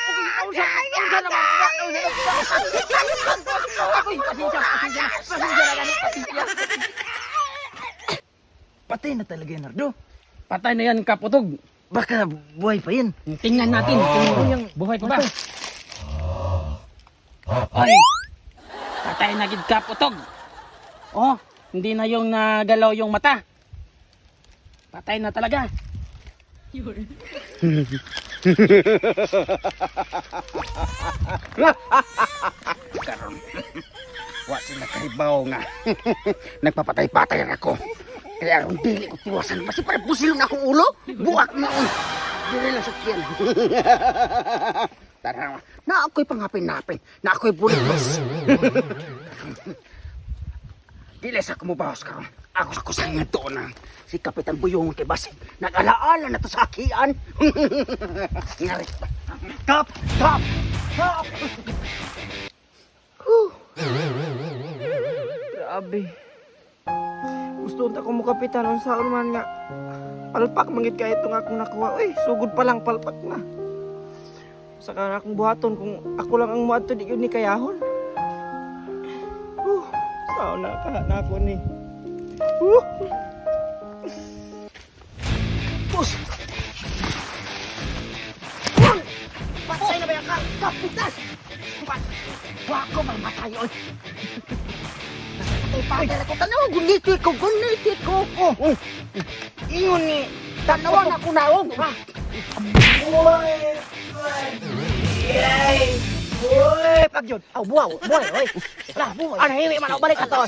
Nausa naman ba? Uy, pasensya na ganit, pasensya. Patay na talaga yan, Nardo. Patay na yan, Kaputog. Baka buhay pa yan. Tingnan natin kung yung buhay pa ba. Ay, patay na gid, Kaputog. Oh, hindi na yung nagalaw yung mata. Patay na talaga. Karon. Wa sila karibaw nga. Nagpapatay-patay na ako. Kaya ron dili ko tiwasan. Basi para pusil na akong ulo. Buak na on. Dili lang sakyan. Tara, na ako'y pangapin-napin. Na ako'y bulitos. Dili sa kumubahos karon. Ako sa kusang nga doon na si Kapitan Buyong kay Basig. Nag-alaala na to sa akian. Ngarit. Kap! Kap! Kap! Grabe. Gusto unta ko mo kapitan ang saon man nga. Palpak mangit ka itong akong nakuha. Uy, sugod pa lang palpak na. Saka na akong buhaton kung ako lang ang muadto di yun ni kayahon. Saon na ka na ako ni. Bus! Patay na ba yung kapitan? Wako may matay, oy! Patay-patay ako. Tanaw, gunitit ko. Ingon ni, tanawan ako naong. Uy, pagyod. Aw, buhaw, buhay, oy. Lah, buhay. Ano, hindi man ako balik ka to.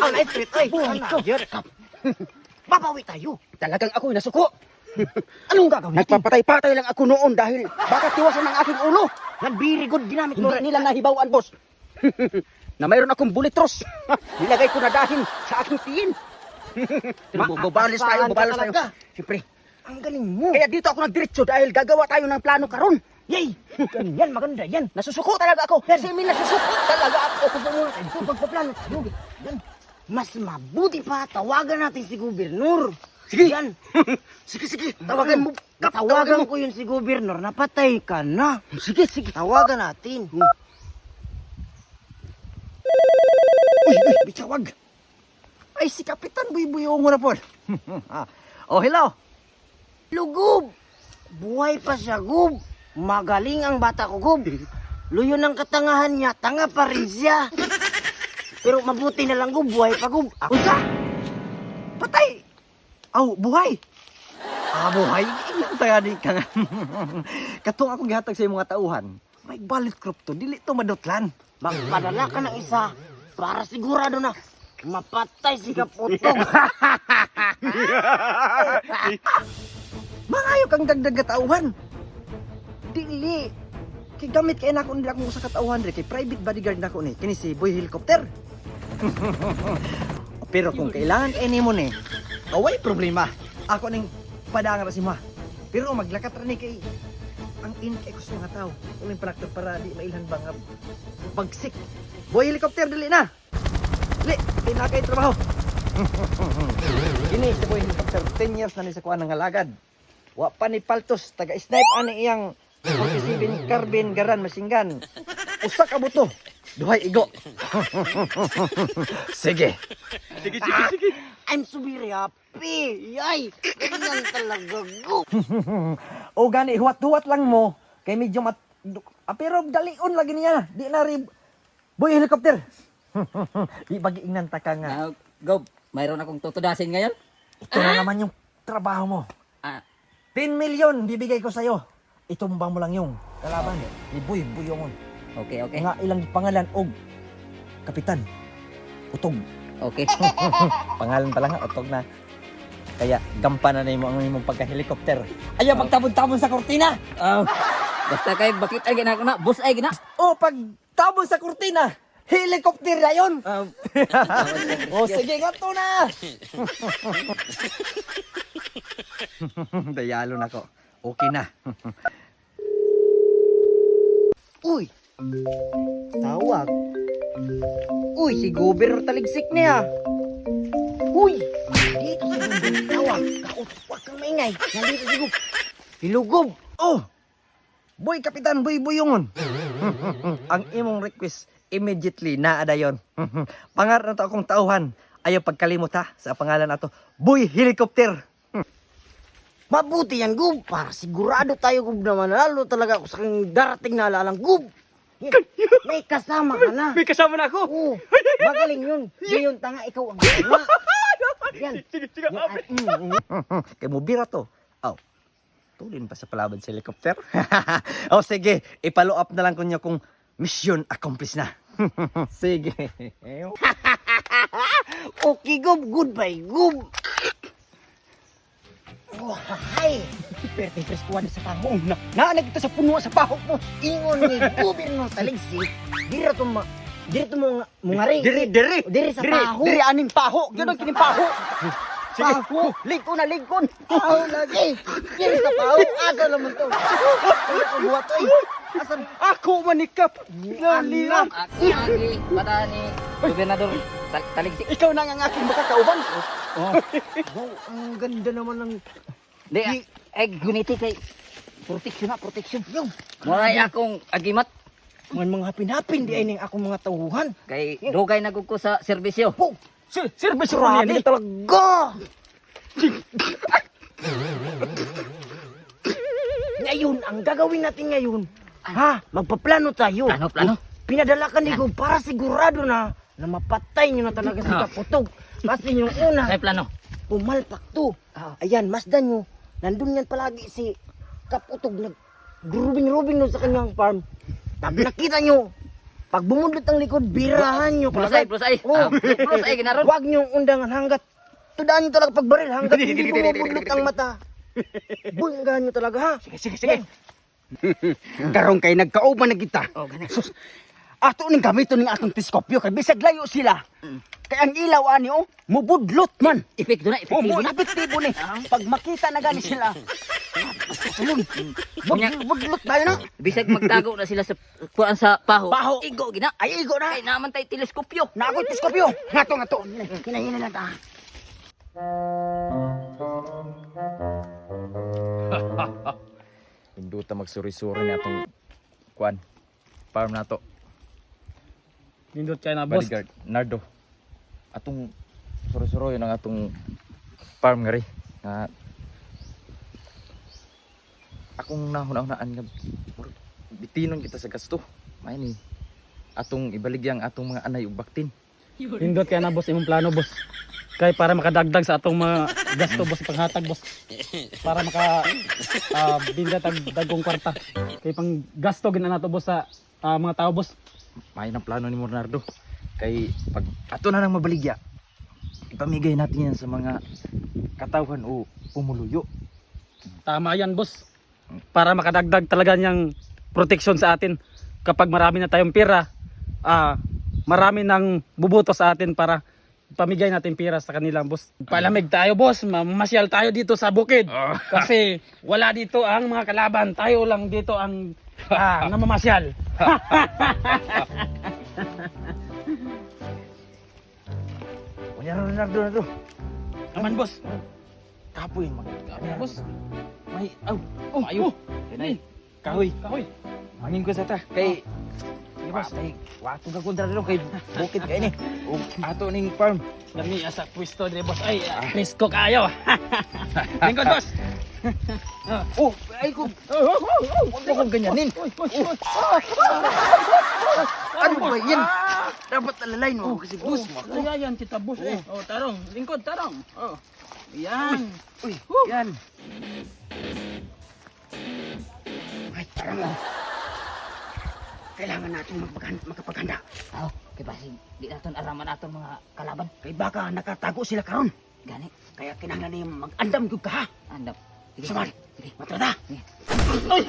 Ang night street, oy. Buhay ko. Babawi tayo. Talagang ako'y nasuko. Anong gagawin? Nagpapatay-patay lang ako noon dahil baka tiwasan ng aking ulo. Yan, very good ginamit mo. Hindi nila nahibawan, boss. Na mayroon akong bulletros. Nilagay ko na dahil sa aking tiyin. Babalis tayo. Siyempre. Ang galing mo. Kaya dito ako nagdiretso dahil gagawa tayo ng plano karon. Yay! Ganyan, maganda yan. Nasusuko talaga ako. Kasi may nasusuko talaga ako. Kung muna tayo. Ito, pagpaplano. Yan. Mas mabuti pa, tawagan natin si Gobernur. Sige. Yan. Sige. Tawagan mo. Tawagan ko yun si Gobernur. Napatay ka na. Sige. Tawagan natin. Uy, bitawag. Ay, si Kapitan Buy-Buyong mo na po. Oh, hello. Lugub! Buhay pa siya, Gub. Magaling ang bata ko, Gub. Luyo ng katangahan niya, tanga pa rin siya. Pero mabuti na lang, Gub. Buhay pa, Gub. Ako sa... Patay. Aw, buhay. Buhay. Ilang tayo di ka nga. Katong akong gihatag sa mga tauhan. May balit crop to. Dili to madotlan. Magpadala ka ng isa para sigurado na mapatay si Kaputog. Mangayo kang dagdag katauhan. Dili. Kay gamit kay nako nila akong usa ka tauhan kay private bodyguard nako ni. Kini si Boy Helicopter. Pero kung kailangan kay nimo ni, away problema. Ako ning padang ra si ma. Pero maglakat ra ni kay ang kay gusto nga tao. Uling panaktor para di mailhan ba nga bagsik. Boy Helicopter dili na. Dili, di na kay trabaho. Ini si Boy Helicopter 10 years na ni sa kuan ng alagad. Wa pa ni paltos taga-snipe ani iyang 47 carbine garan masinggan. Usa ka buto. Duhay igo. Sige. I'm so very happy. Yay! Ganyan talaga, Gub. O gani huwat-huwat lang mo kay medyo pero dalion lagi niya. Di na rin Boy Helicopter. Di bagi-ingnan ta ka nga. Gob, mayroon akong tutudasin ngayon. Ito na naman yung trabaho mo. Ah, 10 million bibigay ko sa'yo. Itumbang mo lang yung kalaban ni Boy Buyongon. okay. Nga ilang pangalan og Kapitan Utog. Okay. Pangalan pa lang nga, Utog na. Kaya gampanan na mo ang imong pagka-helicopter. Ayaw pagtabon-tabon sa kortina. Basta kay bakit ay gina ko na, boss ay gina. O pag tabon sa kortina, helicopter na yun. O sige nga to na. Dayalo na ko. Okay na. Uy! Tawag. Uy, si Gobernur taligsik niya. Uy! Dito si Gobernur. Tawag. Huwag kang maingay. Nandito si Gub. Hello, Gub. Oh! Boy Kapitan Boy Buyungon. Ang imong request immediately naa dayon. Pangar na to akong tauhan. Ayaw pagkalimot ha sa pangalan nato. Boy Helicopter. Mabuti yan, Gub. Para sigurado tayo, Gub, na manalo talaga ako sa kang darating na alalang, Gub. May kasama ka na. May kasama na ako. Oo, magaling yun. Ngayon, tanga, ikaw ang gala. Yan. Sige, kay mo bira to. Oh. Tulin pa sa palaban sa helicopter. Oh, sige. I-follow up na lang ko niyo kung mission accomplished na. Sige. Okay, Gub. Goodbye, Gub. Oh, hay. Perte preskuan sa paho. Naanig kita sa puno sa paho mo. Ingon ni gobyerno taligsi. Diri mo ngari. Diri sa paho. Diri aning paho. Yun ang kining paho. Paho. Ligkon na ligkon. Paho lagi. Diri sa paho. Asa naman to? Ano ko buhat oy? Asan? Ako manikap. Alam. Ako lagi pada ni Gobernador Taligsi. Ikaw na ang aking makakauban. Wow, ang ganda naman ng Di guniti kay protection. yung Moray akong agimat mga hapin-hapin di ay ning akong mga tauhan. kay dugay na gud ko sa serbisyo. Oh, Service grabe Ronnie. talaga. Ngayon, ang gagawin natin ngayon, ha, magpaplano tayo. Plano? Pinadala ka ni Gub para sigurado na mapatay nyo na talaga si Kaputog. Kasi yung una, Kay plano. pumalpak to. Ayan, masdan nyo. Nandun yan palagi si Kaputog. Nag-rubing-rubing nun sa kanyang farm. Pag nakita nyo, pag bumudlot ang likod, birahan nyo. Plusay. Oh, Plusay ginaron. huwag nyo undangan hanggat. Tudaan nyo talaga pagbaril hanggat hindi bumubudlot ang mata. Bunggahan nyo talaga ha. Sige. Karong kay nagkauban na kita. Oh, gani. Sus, ato ning gamiton ning atong teleskopyo kay bisag layo sila. Kay ang ilaw ani mubudlot man. Epekto na, Oh, mo epektibo na. epektibo ni. Pag makita na gani sila. Sulod. Budlot tayo na. Bisag magtago na sila sa kuan sa paho. Paho. Igo gina. Ay igo na. Kay naman tay teleskopyo. Na ako teleskopyo. Ngato. Kinahinan na ta. Induta magsuri-suri ni atong kuan farm nato. Nindot kay na boss. Bodyguard Nardo. Atong suri-suri ang atong farm ngari nga akong nahuna-hunaan nga bitinon kita sa gasto. May ni atong ibaligyang atong mga anay ug baktin. Nindot kay na boss imong plano boss. Kay para makadagdag sa atong mga gasto boss panghatag boss. Para maka binda tag dagong kwarta. Kay pang gasto gina nato boss sa mga tao boss. May nang plano ni Nardo. Kay pag ato na nang mabaligya, ipamigay natin yan sa mga katawhan o pumuluyo. Tama yan boss. Para makadagdag talaga niyang proteksyon sa atin. Kapag marami na tayong pera, marami nang bubuto sa atin para pamigay natin pera sa kanilang boss. Palamig tayo boss, mamasyal tayo dito sa bukid. Kasi wala dito ang mga kalaban, tayo lang dito ang namamasyal. Kuya Leonardo. Aman boss. Kapoy Boss. May Ayo. kahoy. Mangin ko sa ta. Kay Boss, ay wato ka kontra dito kay bukid kay ni. ug ato ning farm. Lami sa pwesto dire boss. Ay, presko kayo. Lingkod boss. Oh, ay ko. Huwag mo kong ganyanin. Ano ba yan? Dapat alalain mo kasi boss mo. Kaya yan kita boss. Oh, tarong. Lingkod, tarong. Oh. Yan. Uy, yan. Ay, parang mo. Kailangan natin magkapaghanda. Kay basig di naton araman aton mga kalaban. Kay baka nakatago sila karon. Gani. Kaya kinahanglan ni mag-andam gyud ka ha. Andam. Sumali. Matrata. Oy!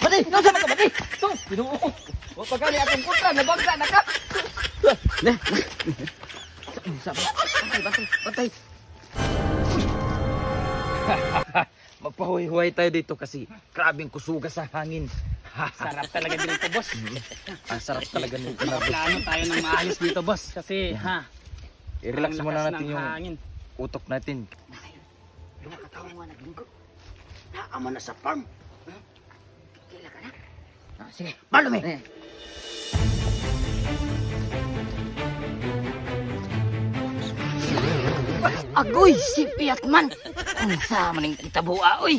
Bati! Nasa ka bati? So, binuo ko. O pagkali akong kontra, nabangga na ka. Bantay. Magpahuy-huay tayo dito kasi grabing kusuga sa hangin. Sarap talaga dito boss. Sarap talaga nito Nardo. Plano tayo ng maayos dito boss. Kasi I-relax ang muna lakas natin ng yung hangin. utok natin. Mga katawang mga naglingkod. Naaman na sa farm. Kailan ka na? Sige, balo mi. Agoy, si Piatman. Unsa maning kitabua, oy.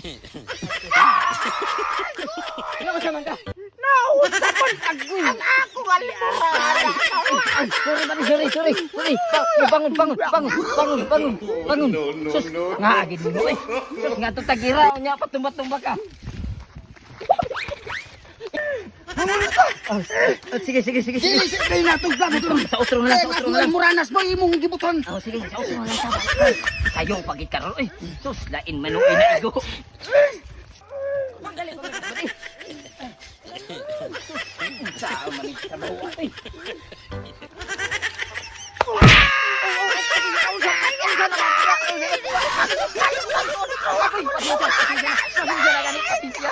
Ano sa man ka? Nausa man agoy. Ako malimutan. Sorry. Bangun. Sus, nga agid mo, oy. Sus, nga to tagira nya patumba-tumba ka. Sige. Kaya natong gamit ito. Sa utro na lang. Muranas mo imong gibutan. Oh, sige, sa utro na lang tabang. Sayong pagit karon, oy. Sus, lain man o inaigo. Dali. Sa manig kabawa, oy. Pasensya na ganit, pasensya.